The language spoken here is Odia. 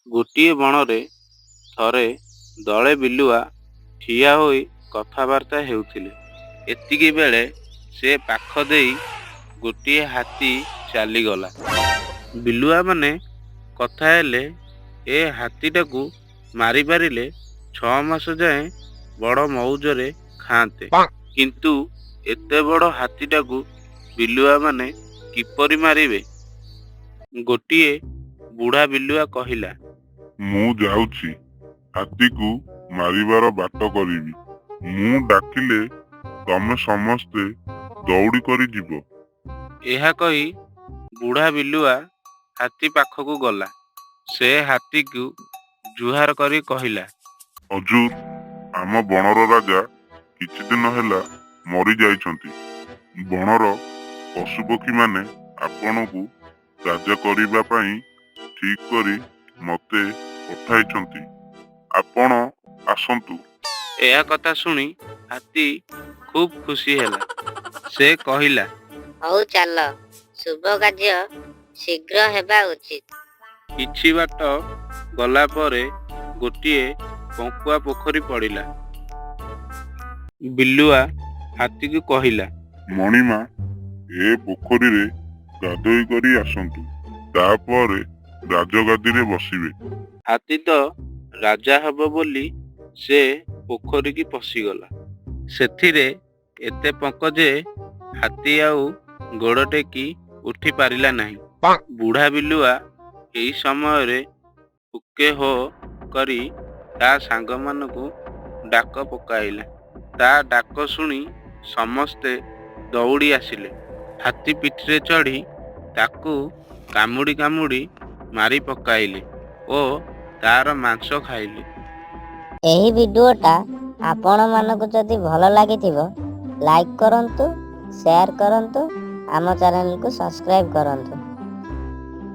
ଗୋଟିଏ ବଣରେ ଥରେ ଦଳେ ବିଲୁଆ ଠିଆ ହୋଇ କଥାବାର୍ତ୍ତା ହେଉଥିଲେ। ଏତିକି ବେଳେ ସେ ପାଖ ଦେଇ ଗୋଟିଏ ହାତୀ ଚାଲିଗଲା। ବିଲୁଆମାନେ କଥା ହେଲେ, ଏ ହାତୀଟାକୁ ମାରିପାରିଲେ 6 ମାସ ଯାଏଁ ବଡ଼ ମଉଜରେ ଖାଆନ୍ତେ। କିନ୍ତୁ ଏତେ ବଡ଼ ହାତୀଟାକୁ ବିଲୁଆମାନେ କିପରି ମାରିବେ? ଗୋଟିଏ ବୁଢ଼ା ବିଲୁଆ କହିଲା, ମୁଁ ଯାଉଛି ହାତୀକୁ ମାରିବାର ବାଟ କରିବି। ମୁଁ ଡାକିଲେ ତମେ ସମସ୍ତେ ଦୌଡ଼ି କରି ଯିବ। ଏହା କହି ବୁଢ଼ା ବିଲୁଆ ହାତୀ ପାଖକୁ ଗଲା। ସେ ହାତୀକୁ ଜୁହାର କରି କହିଲା, ହଜୁର, ଆମ ବଣର ରାଜା କିଛି ଦିନ ହେଲା ମରିଯାଇଛନ୍ତି। ବଣର ପଶୁପକ୍ଷୀମାନେ ଆପଣଙ୍କୁ ରାଜା କରିବା ପାଇଁ ଠିକ୍ କରି ମୋତେ ପଠାଇଛନ୍ତି। ଆପଣ ଆସନ୍ତୁ। ଏହା କଥା ଶୁଣି ହାତୀ ଖୁବ୍ ଖୁସି ହେଲା। ସେ କହିଲା, ହଉ ଚାଲ, ଶୁଭ କାର୍ଯ୍ୟ ଶୀଘ୍ର ହେବା ଉଚିତ। କିଛି ବାଟ ଗଲା ପରେ ଗୋଟିଏ ପଙ୍କୁଆ ପୋଖରୀ ପଡ଼ିଲା। ବିଲୁଆ ହାତୀକୁ କହିଲା, ମଣିମା, ଏ ପୋଖରୀରେ ଗାଧୋଇ କରି ଆସନ୍ତୁ। ତାପରେ ରାଜଗାଦିରେ ବସିବେ। ହାତୀ ତ ରାଜା ହେବ ବୋଲି ସେ ପୋଖରୀକି ପଶିଗଲା। ସେଥିରେ ଏତେ ପଙ୍କ ଯେ ହାତୀ ଆଉ ଗୋଡ଼ ଟେକି ଉଠି ପାରିଲା ନାହିଁ। ବୁଢ଼ା ବିଲୁଆ ଏହି ସମୟରେ ହୁକେ ହୋ କରି ତା ସାଙ୍ଗମାନଙ୍କୁ ଡାକ ପକାଇଲା। ତା ଡାକ ଶୁଣି ସମସ୍ତେ ଦୌଡ଼ି ଆସିଲେ। ହାତୀ ପିଠିରେ ଚଢ଼ି ତାକୁ କାମୁଡ଼ି କାମୁଡ଼ି ମାରି ପକାଇଲେ ଓ ତାର ମାଂସ ଖାଇଲେ। ଏହି ଭିଡ଼ିଓଟା ଆପଣମାନଙ୍କୁ ଯଦି ଭଲ ଲାଗିଥିବ, ଲାଇକ୍ କରନ୍ତୁ, ସେୟାର କରନ୍ତୁ, ଆମ ଚ୍ୟାନେଲକୁ ସବସ୍କ୍ରାଇବ୍ କରନ୍ତୁ।